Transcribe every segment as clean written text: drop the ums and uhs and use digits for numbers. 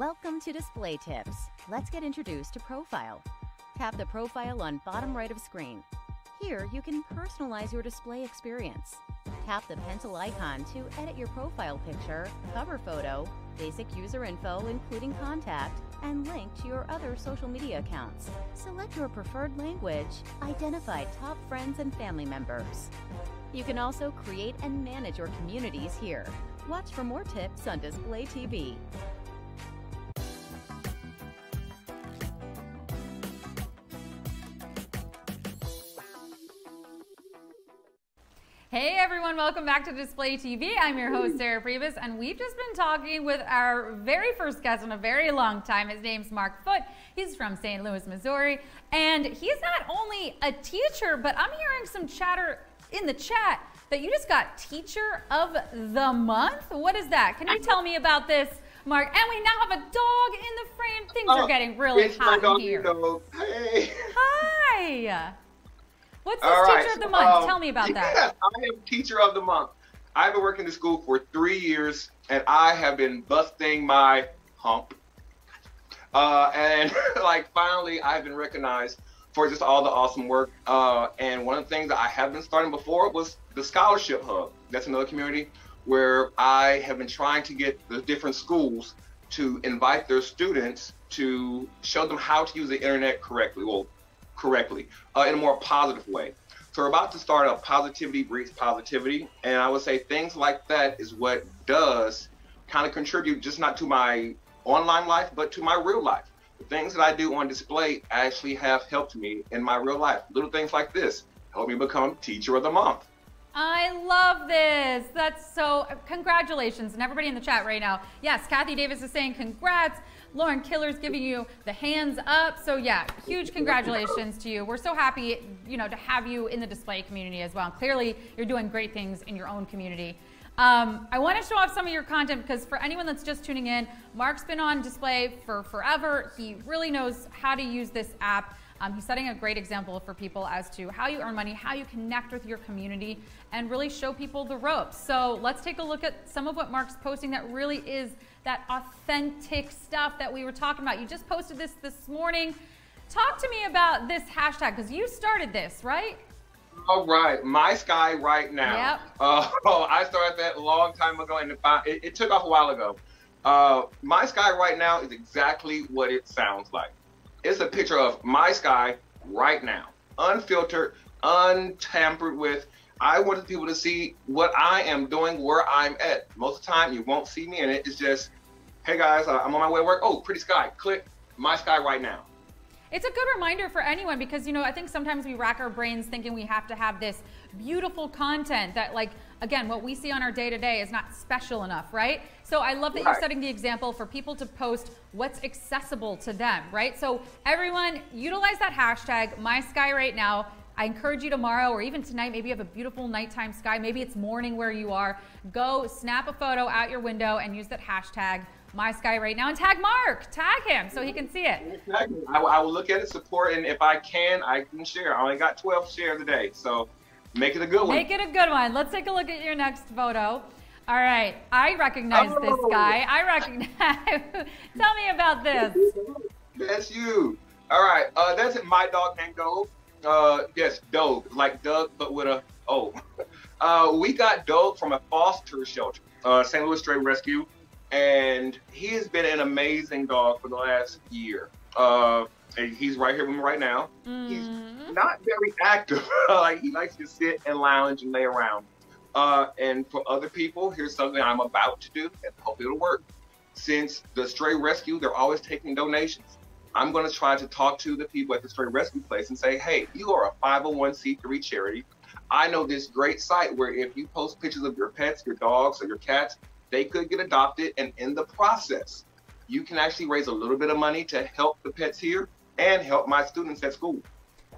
Welcome to Display Tips. Let's get introduced to Profile. Tap the profile on bottom right of screen. Here, you can personalize your display experience. Tap the pencil icon to edit your profile picture, cover photo, basic user info including contact, and link to your other social media accounts. Select your preferred language. Identify top friends and family members. You can also create and manage your communities here. Watch for more tips on Display TV. Hey everyone, welcome back to Display TV. I'm your host, Sarah Pribis, and we've just been talking with our very first guest in a very long time. His name's Mark Foote. He's from St. Louis, Missouri, and he's not only a teacher, but I'm hearing some chatter in the chat that you just got Teacher of the Month. What is that? Can you tell me about this, Mark? And we now have a dog in the frame. Things are getting really hot in here. Hey. Hi. What's this Teacher of the Month? Tell me about that. Yes, I am Teacher of the Month. I've been working in school for 3 years, and I have been busting my hump. And like finally, I've been recognized for just all the awesome work. And one of the things that I have been starting before was the Scholarship Hub. That's another community where I have been trying to get the different schools to invite their students to show them how to use the internet correctly. Well, in a more positive way. So we're about to start a Positivity Breeds Positivity, and I would say things like that is what does kind of contribute just not to my online life, but to my real life. The things that I do on display actually have helped me in my real life. Little things like this help me become Teacher of the Month. I love this. That's so, congratulations. And everybody in the chat right now. Yes, Kathy Davis is saying congrats. Lauren Killer's giving you the hands up. So yeah, huge congratulations to you. We're so happy, to have you in the display community as well. And clearly, you're doing great things in your own community. I want to show off some of your content because for anyone that's just tuning in, Mark's been on display for forever. He really knows how to use this app. He's setting a great example for people as to how you earn money, how you connect with your community, and really show people the ropes. So let's take a look at some of what Mark's posting that really is that authentic stuff that we were talking about. You just posted this morning. Talk to me about this hashtag, because you started this, right? All right, My Sky Right Now. Yep. I started that a long time ago, and it took off a while ago. My Sky Right Now is exactly what it sounds like. It's a picture of my sky right now, unfiltered, untampered with. I want people to see what I am doing, where I'm at. Most of the time, you won't see me in it. It's just, hey guys, I'm on my way to work. Oh, pretty sky. Click my sky right now. It's a good reminder for anyone because, I think sometimes we rack our brains thinking we have to have this beautiful content that, like, again, what we see on our day-to-day is not special enough, right? So I love that you're setting the example for people to post what's accessible to them, right? So everyone, utilize that hashtag, My Sky Right Now. I encourage you tomorrow or even tonight, maybe you have a beautiful nighttime sky, maybe it's morning where you are, go snap a photo out your window and use that hashtag, My Sky Right Now, and tag Mark, tag him so he can see it. I will look at it, support, and if I can share. I only got 12 shares a day, so make it a good one. Make it a good one. Let's take a look at your next photo. All right, I recognize this guy. I recognize, tell me about this. That's you. All right, that's my dog named Dog. Yes, Doug, like Doug, but with a O. We got Doug from a foster shelter, St. Louis Stray Rescue, and he has been an amazing dog for the last year. And he's right here with me right now. He's not very active. He likes to sit and lounge and lay around. And for other people, here's something I'm about to do, and hope it'll work. Since the Stray Rescue, they're always taking donations. I'm going to try to talk to the people at the Stray Rescue place and say, hey, you are a 501c3 charity. I know this great site where if you post pictures of your pets, your dogs, or your cats, they could get adopted. And in the process, you can actually raise a little bit of money to help the pets here and help my students at school.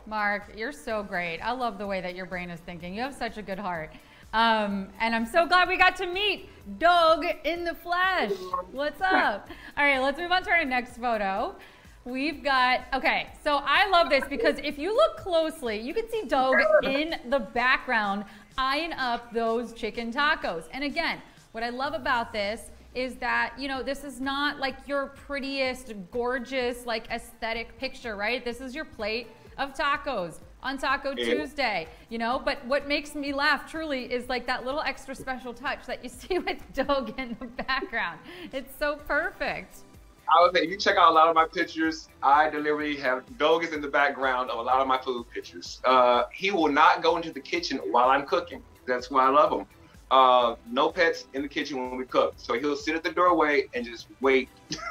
Mark, you're so great. I love the way that your brain is thinking. You have such a good heart. And I'm so glad we got to meet Doug in the flesh. What's up? All right, let's move on to our next photo. We've got, okay, so I love this because if you look closely, you can see Doug in the background eyeing up those chicken tacos. And again, what I love about this is that, you know, this is not like your prettiest, gorgeous, like aesthetic picture, right? This is your plate of tacos on Taco Tuesday, you know? But what makes me laugh truly is like that little extra special touch that you see with Doug in the background. It's so perfect. I would say, if you check out a lot of my pictures, I deliberately have Doug is in the background of a lot of my food pictures. He will not go into the kitchen while I'm cooking. That's why I love him. No pets in the kitchen when we cook. So he'll sit at the doorway and just wait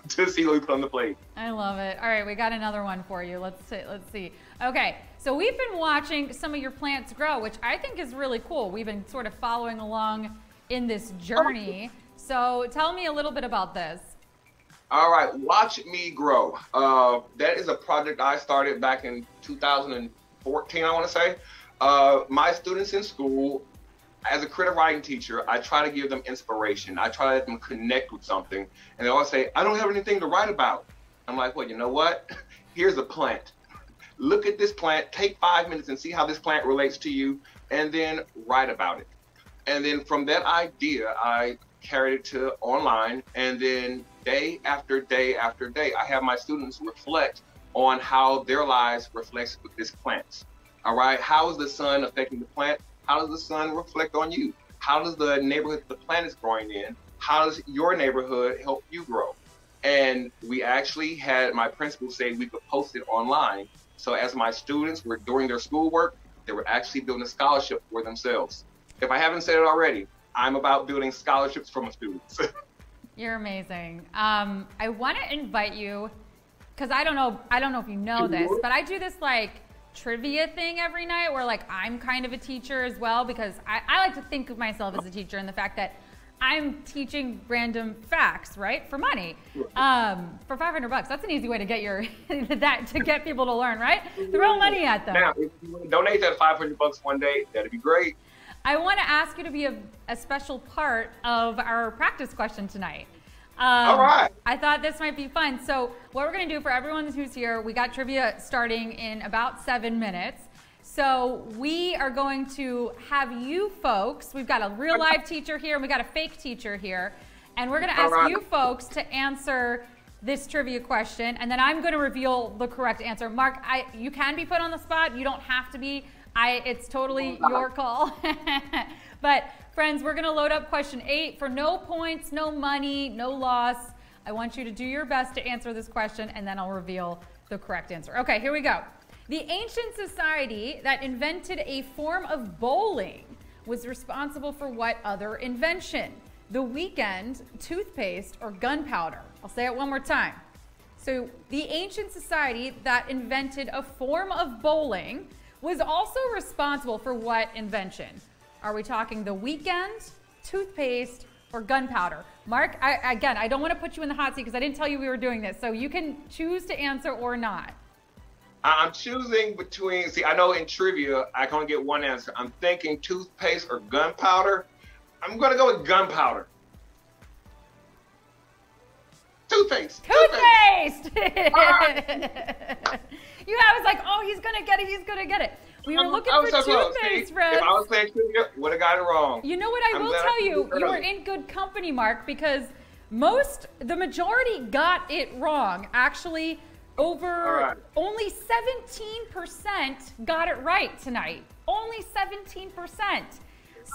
to see what we put on the plate. I love it. All right, we got another one for you. Let's see. Okay, so we've been watching some of your plants grow, which I think is really cool. We've been sort of following along in this journey. So tell me a little bit about this. All right, watch me grow. That is a project I started back in 2014, I want to say. My students in school, as a creative writing teacher, I try to give them inspiration. I try to let them connect with something. And they always say, I don't have anything to write about. I'm like, well, you know what? Here's a plant. Look at this plant, take 5 minutes and see how this plant relates to you, and then write about it. And then from that idea, I carried it to online, and then day after day after day, I have my students reflect on how their lives reflects with this plant. All right, how is the sun affecting the plant? How does the sun reflect on you? How does the neighborhood the plant is growing in? How does your neighborhood help you grow? And we actually had my principal say we could post it online. So as my students were doing their schoolwork, they were actually building a scholarship for themselves. If I haven't said it already, I'm about building scholarships for my students. You're amazing. I want to invite you, because I don't know if you know this, but I do this like trivia thing every night where like I'm kind of a teacher as well, because I like to think of myself as a teacher, and the fact that I'm teaching random facts, right, for money, for $500. That's an easy way to get to get people to learn, right? Throw money at them. Now, if you donate that $500 one day, that'd be great. I want to ask you to be a special part of our practice question tonight. All right. I thought this might be fun. So what we're going to do for everyone who's here, we got trivia starting in about 7 minutes. So we are going to have you folks, we've got a real live teacher here and we got a fake teacher here, and we're going to ask you folks to answer this trivia question, and then I'm going to reveal the correct answer. Mark, you can be put on the spot. You don't have to be. It's totally your call. But friends, we're going to load up question 8 for no points, no money, no loss. I want you to do your best to answer this question, and then I'll reveal the correct answer. Okay, here we go. The ancient society that invented a form of bowling was responsible for what other invention? The weekend, toothpaste, or gunpowder? I'll say it one more time. So the ancient society that invented a form of bowling was also responsible for what invention? Are we talking the weekend, toothpaste, or gunpowder? Mark, again, I don't want to put you in the hot seat because I didn't tell you we were doing this, so you can choose to answer or not. I'm choosing between, see, I know in trivia, I can only get one answer. I'm thinking toothpaste or gunpowder. I'm going to go with gunpowder. Toothpaste. Toothpaste! I was like, oh, he's going to get it, he's going to get it. We were looking for toothpaste, friends. If I was playing trivia, would have got it wrong. You know what I will tell you? You were in good company, Mark, because the majority got it wrong. Actually, only 17% got it right tonight. Only 17%.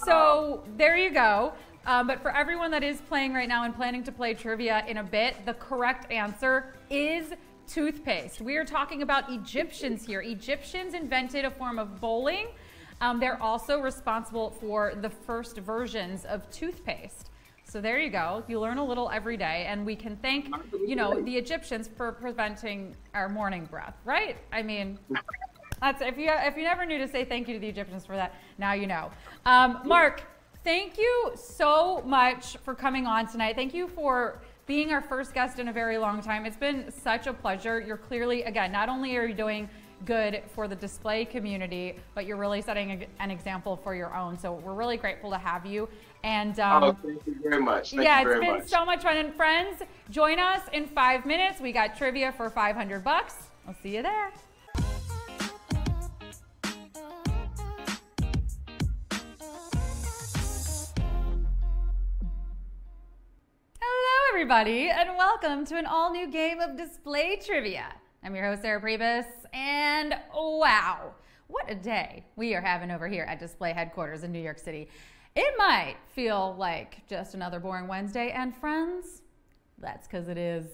So there you go. But for everyone that is playing right now and planning to play trivia in a bit, the correct answer is toothpaste. We are talking about Egyptians here. Egyptians invented a form of bowling. They're also responsible for the first versions of toothpaste. So there you go. You learn a little every day, and we can thank, the Egyptians for preventing our morning breath, right? I mean, that's if you never knew to say thank you to the Egyptians for that, now you know. Mark, thank you so much for coming on tonight. Thank you for being our first guest in a very long time. It's been such a pleasure. You're clearly, again, not only are you doing good for the display community, but you're really setting an example for your own. So we're really grateful to have you. And thank you very much. It's been so much fun. And friends, join us in 5 minutes. We got trivia for $500. I'll see you there. everybody, and welcome to an all-new game of display trivia. I'm your host, Sarah Pribis, and wow, what a day we are having over here at Display Headquarters in New York City. It might feel like just another boring Wednesday, and friends, that's because it is.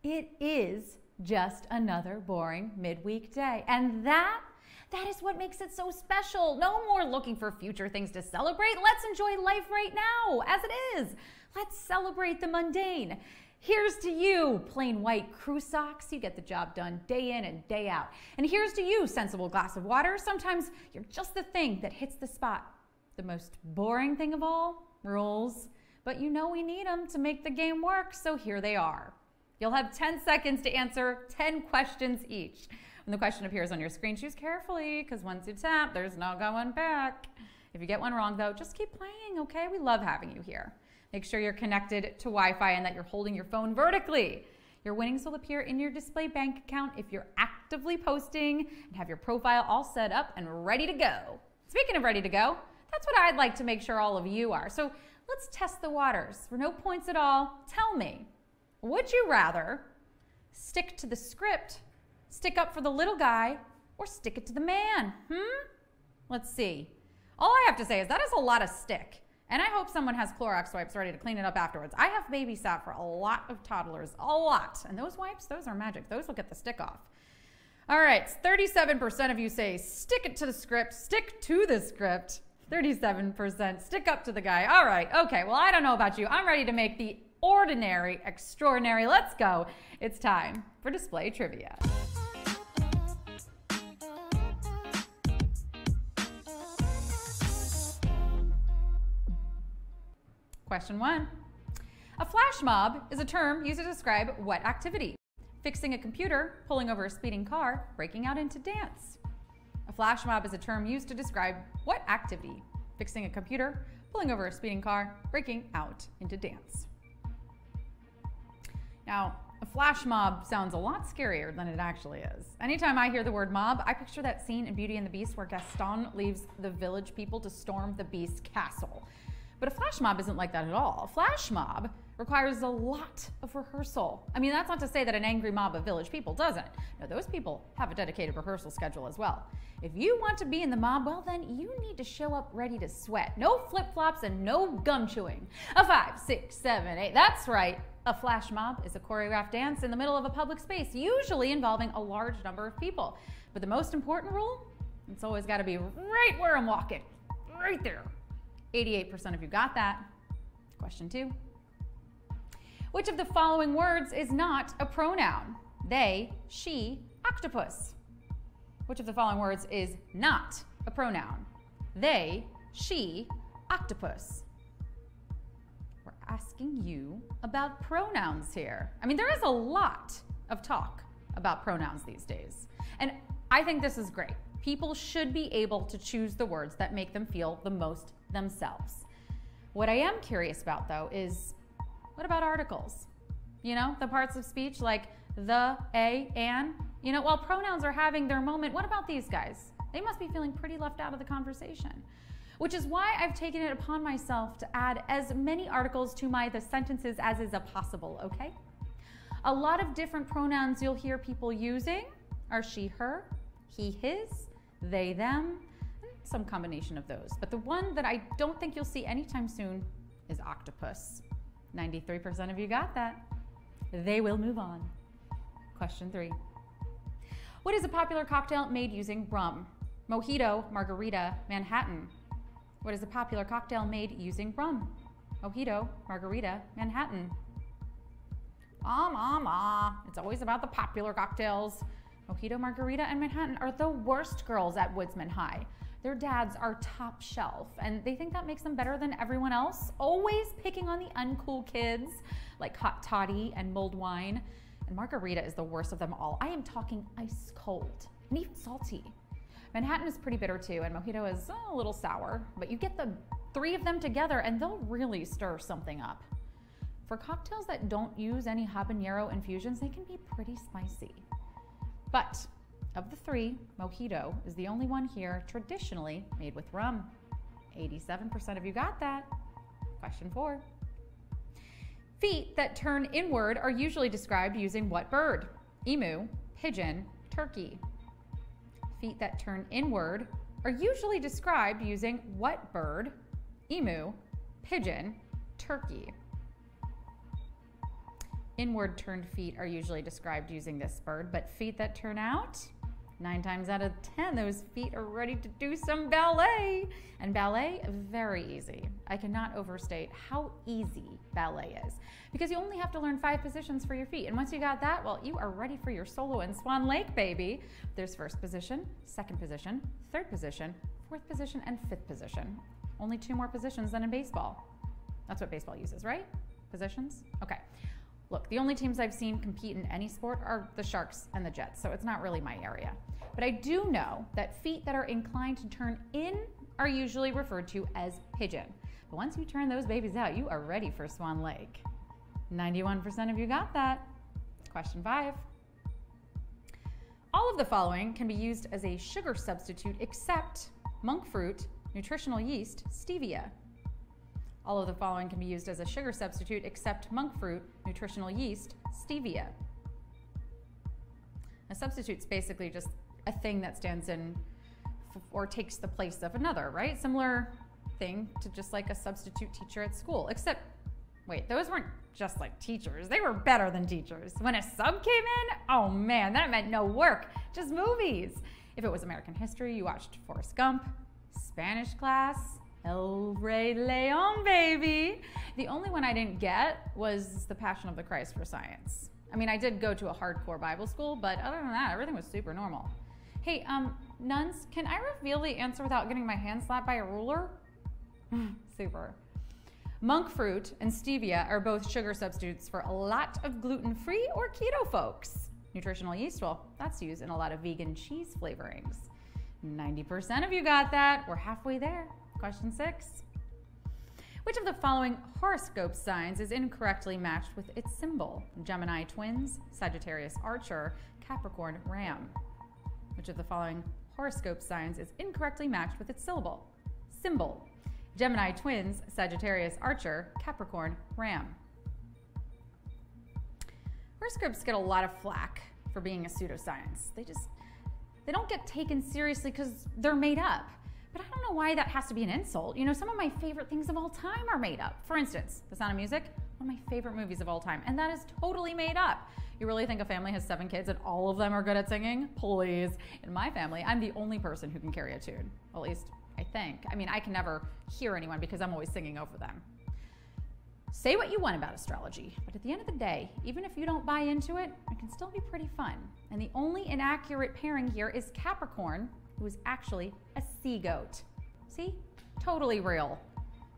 It is just another boring midweek day, and that is what makes it so special. No more looking for future things to celebrate. Let's enjoy life right now as it is. Let's celebrate the mundane. Here's to you, plain white crew socks. You get the job done day in and day out. And here's to you, sensible glass of water. Sometimes you're just the thing that hits the spot. The most boring thing of all, rules. But you know we need them to make the game work, so here they are. You'll have 10 seconds to answer 10 questions each. When the question appears on your screen, choose carefully, because once you tap, there's no going back. If you get one wrong, though, just keep playing, okay? We love having you here. Make sure you're connected to Wi-Fi and that you're holding your phone vertically. Your winnings will appear in your display bank account if you're actively posting and have your profile all set up and ready to go. Speaking of ready to go, that's what I'd like to make sure all of you are. So let's test the waters. For no points at all, tell me, would you rather stick to the script, stick up for the little guy, or stick it to the man? Let's see. All I have to say is that is a lot of stick. And I hope someone has Clorox wipes ready to clean it up afterwards. I have babysat for a lot of toddlers, a lot. And those wipes, those are magic. Those will get the stick off. All right, 37% of you say stick it to the script, stick to the script. 37% stick up to the guy. All right, okay, well, I don't know about you. I'm ready to make the ordinary extraordinary. Let's go. It's time for display trivia. Question 1. A flash mob is a term used to describe what activity? Fixing a computer, pulling over a speeding car, breaking out into dance. A flash mob is a term used to describe what activity? Fixing a computer, pulling over a speeding car, breaking out into dance. Now, a flash mob sounds a lot scarier than it actually is. Anytime I hear the word mob, I picture that scene in Beauty and the Beast where Gaston leaves the village people to storm the Beast's castle. But a flash mob isn't like that at all. A flash mob requires a lot of rehearsal. I mean, that's not to say that an angry mob of village people doesn't. No, those people have a dedicated rehearsal schedule as well. If you want to be in the mob, well then you need to show up ready to sweat. No flip-flops and no gum chewing. A 5, 6, 7, 8, that's right. A flash mob is a choreographed dance in the middle of a public space, usually involving a large number of people. But the most important rule, it's always gotta be right where I'm walking, right there. 88% of you got that. Question 2. Which of the following words is not a pronoun? They, she, octopus. Which of the following words is not a pronoun? They, she, octopus. We're asking you about pronouns here. I mean, there is a lot of talk about pronouns these days. And I think this is great. People should be able to choose the words that make them feel the most themselves. What I am curious about, though, is what about articles? You know, the parts of speech like the, a, and. You know, while pronouns are having their moment, what about these guys? They must be feeling pretty left out of the conversation. Which is why I've taken it upon myself to add as many articles to the sentences as is possible, okay? A lot of different pronouns you'll hear people using are she, her, he, his, they, them, some combination of those. But the one that I don't think you'll see anytime soon is octopus. 93% of you got that. They will move on. Question 3. What is a popular cocktail made using rum? Mojito, margarita, Manhattan. What is a popular cocktail made using rum? Mojito, margarita, Manhattan. It's always about the popular cocktails. Mojito, margarita, and Manhattan are the worst girls at Woodsman High. Their dads are top shelf, and they think that makes them better than everyone else, always picking on the uncool kids like hot toddy and mulled wine. And margarita is the worst of them all. I am talking ice cold and even salty. Manhattan is pretty bitter too, and Mojito is a little sour, but you get the 3 of them together and they'll really stir something up. For cocktails that don't use any habanero infusions, they can be pretty spicy. But of the 3, Mojito is the only one here traditionally made with rum. 87% of you got that. Question 4. Feet that turn inward are usually described using what bird? Emu, pigeon, turkey. Feet that turn inward are usually described using what bird? Emu, pigeon, turkey. Inward turned feet are usually described using this bird, but feet that turn out, 9 times out of 10, those feet are ready to do some ballet. And ballet, very easy. I cannot overstate how easy ballet is because you only have to learn 5 positions for your feet. And once you got that, well, you are ready for your solo in Swan Lake, baby. There's first position, second position, third position, fourth position, and fifth position. Only 2 more positions than in baseball. That's what baseball uses, right? Positions? Okay. Look, the only teams I've seen compete in any sport are the Sharks and the Jets, so it's not really my area. But I do know that feet that are inclined to turn in are usually referred to as pigeon. But once you turn those babies out, you are ready for Swan Lake. 91% of you got that. Question 5. All of the following can be used as a sugar substitute except monk fruit, nutritional yeast, stevia. All of the following can be used as a sugar substitute except monk fruit, nutritional yeast, stevia. A substitute's basically just a thing that stands in or takes the place of another, right? Similar thing to just like a substitute teacher at school, except, wait, those weren't just like teachers. They were better than teachers. When a sub came in, oh man, that meant no work, just movies. If it was American history, you watched Forrest Gump, Spanish class, El Rey Leon, baby. The only one I didn't get was The Passion of the Christ for science. I mean, I did go to a hardcore Bible school, but other than that, everything was super normal. Hey, nuns, can I reveal the answer without getting my hand slapped by a ruler? Super. Monk fruit and stevia are both sugar substitutes for a lot of gluten-free or keto folks. Nutritional yeast, well, that's used in a lot of vegan cheese flavorings. 90% of you got that. We're halfway there. Question 6. Which of the following horoscope signs is incorrectly matched with its symbol? Gemini twins, Sagittarius archer, Capricorn ram. Which of the following horoscope signs is incorrectly matched with its symbol? Gemini twins, Sagittarius archer, Capricorn ram. Horoscopes get a lot of flack for being a pseudoscience. They don't get taken seriously because they're made up. But I don't know why that has to be an insult. You know, some of my favorite things of all time are made up. For instance, The Sound of Music, one of my favorite movies of all time, and that is totally made up. You really think a family has 7 kids and all of them are good at singing? Please. In my family, I'm the only person who can carry a tune. At least, I think. I mean, I can never hear anyone because I'm always singing over them. Say what you want about astrology, but at the end of the day, even if you don't buy into it, it can still be pretty fun. And the only inaccurate pairing here is Capricorn, who is actually a sea goat. See? Totally real.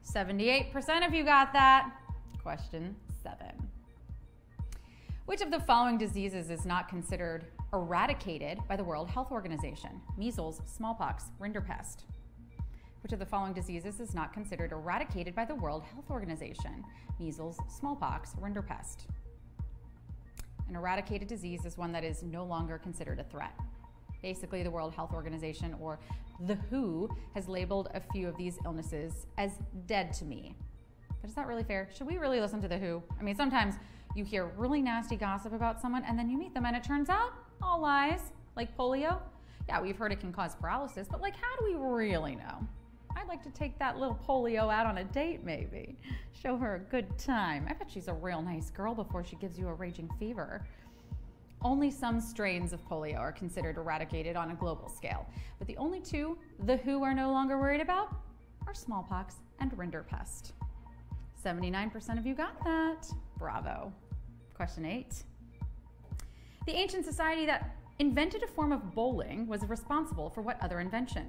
78% of you got that. Question 7. Which of the following diseases is not considered eradicated by the World Health Organization? Measles, smallpox, rinderpest. Which of the following diseases is not considered eradicated by the World Health Organization? Measles, smallpox, rinderpest. An eradicated disease is one that is no longer considered a threat. Basically, the World Health Organization, or the WHO, has labeled a few of these illnesses as dead to me. But is that really fair? Should we really listen to the WHO? I mean, sometimes you hear really nasty gossip about someone and then you meet them and it turns out all lies, like polio. Yeah, we've heard it can cause paralysis, but like, how do we really know? I'd like to take that little polio out on a date, maybe. Show her a good time. I bet she's a real nice girl before she gives you a raging fever. Only some strains of polio are considered eradicated on a global scale, but the only 2 the WHO are no longer worried about are smallpox and rinderpest. 79% of you got that. Bravo. Question 8. The ancient society that invented a form of bowling was responsible for what other invention?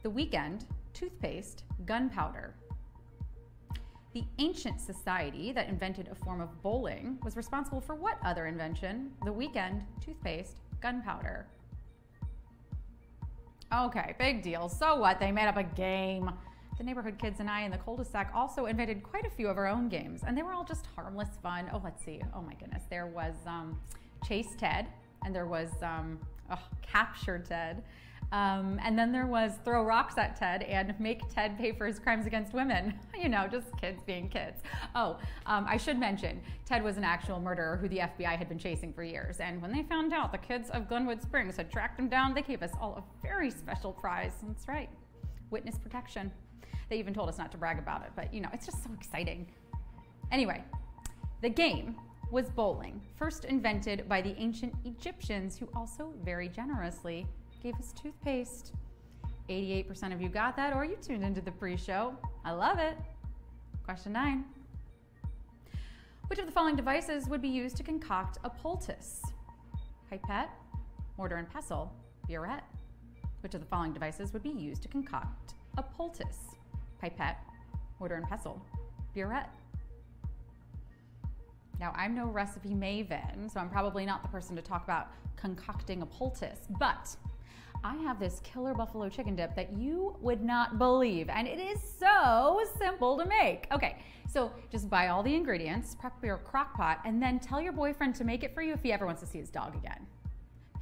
The weekend, toothpaste, gunpowder. The ancient society that invented a form of bowling was responsible for what other invention? The weekend, toothpaste, gunpowder. Okay, big deal. So what? They made up a game. The neighborhood kids and I in the cul-de-sac also invented quite a few of our own games, and they were all just harmless fun. Oh, let's see. Oh my goodness. There was Chase Ted, and there was Capture Ted. And then there was throw rocks at Ted and make Ted pay for his crimes against women. You know, just kids being kids. Oh, I should mention, Ted was an actual murderer who the FBI had been chasing for years. And when they found out the kids of Glenwood Springs had tracked him down, they gave us all a very special prize. That's right, witness protection. They even told us not to brag about it, but you know, it's just so exciting. Anyway, the game was bowling, first invented by the ancient Egyptians, who also very generously gave us toothpaste. 88% of you got that, or you tuned into the pre-show. I love it. Question 9. Which of the following devices would be used to concoct a poultice? Pipette, mortar and pestle, burette. Which of the following devices would be used to concoct a poultice? Pipette, mortar and pestle, burette. Now, I'm no recipe maven, so I'm probably not the person to talk about concocting a poultice, but I have this killer buffalo chicken dip that you would not believe, and it is so simple to make. Okay, so just buy all the ingredients, prep your crock pot, and then tell your boyfriend to make it for you if he ever wants to see his dog again.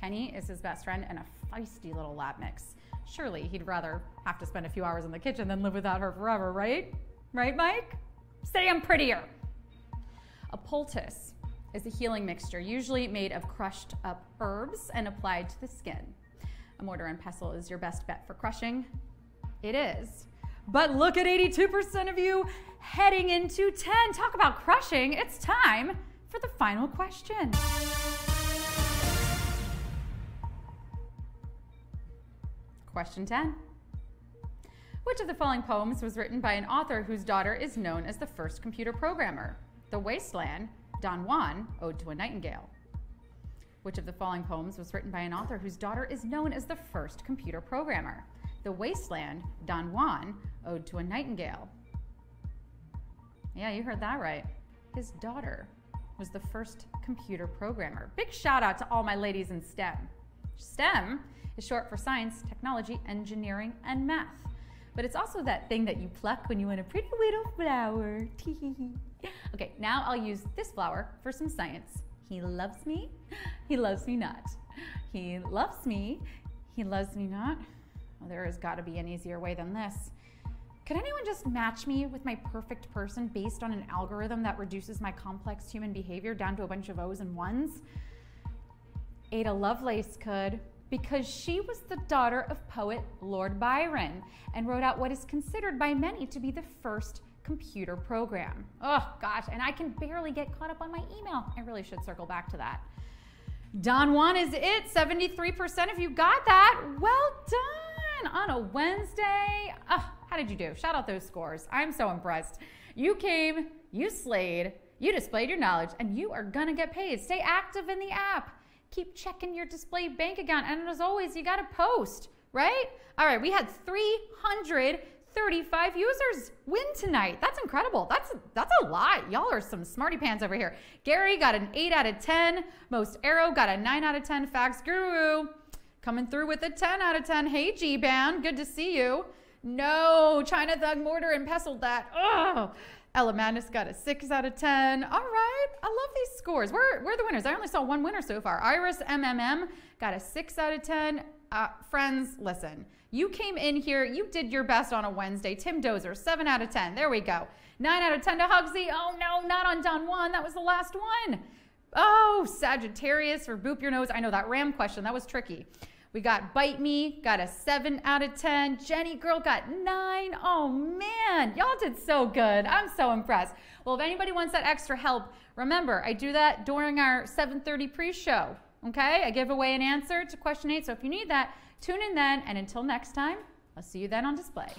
Penny is his best friend and a feisty little lab mix. Surely he'd rather have to spend a few hours in the kitchen than live without her forever, right? Right, Mike? Say I'm prettier. A poultice is a healing mixture, usually made of crushed up herbs and applied to the skin. A mortar and pestle is your best bet for crushing. It is. But look at 82% of you heading into 10. Talk about crushing. It's time for the final question. Question 10. Which of the following poems was written by an author whose daughter is known as the first computer programmer? The Wasteland, Don Juan, Ode to a Nightingale. Which of the following poems was written by an author whose daughter is known as the first computer programmer? The Wasteland, Don Juan, Ode to a Nightingale. Yeah, you heard that right. His daughter was the first computer programmer. Big shout out to all my ladies in STEM. STEM is short for science, technology, engineering, and math. But it's also that thing that you pluck when you want a pretty little flower. Okay, now I'll use this flower for some science. He loves me, he loves me not. He loves me, he loves me not. Well, there has got to be an easier way than this. Could anyone just match me with my perfect person based on an algorithm that reduces my complex human behavior down to a bunch of O's and ones? Ada Lovelace could, because she was the daughter of poet Lord Byron and wrote out what is considered by many to be the first computer program. Oh gosh, and I can barely get caught up on my email. I really should circle back to that. Don Juan is it. 73% of you got that. Well done on a Wednesday. How did you do? Shout out those scores. I'm so impressed. You came, you slayed, you displayed your knowledge, and you are gonna get paid. Stay active in the app. Keep checking your display bank account, and as always, you gotta post, right? All right, we had 335 users win tonight. That's incredible. That's a lot. Y'all are some smarty pants over here. Gary got an 8 out of 10. Most Arrow got a 9 out of 10. Fax Guru coming through with a 10 out of 10. Hey, G-Band, good to see you. No, China Thug Mortar and Pestled that. Oh, Ella Madness got a 6 out of 10. All right, I love these scores. Where are the winners? I only saw one winner so far. Iris MMM got a 6 out of 10. Friends, listen. You came in here, you did your best on a Wednesday. Tim Dozer, 7 out of 10. There we go. 9 out of 10 to Hugsy. Oh no, not on Don Juan. That was the last one. Oh, Sagittarius for Boop Your Nose. I know that RAM question, that was tricky. We got Bite Me, got a 7 out of 10. Jenny Girl got 9. Oh man, y'all did so good. I'm so impressed. Well, if anybody wants that extra help, remember, I do that during our 7:30 pre-show. Okay, I give away an answer to question 8. So if you need that, tune in then. And until next time, I'll see you then on display.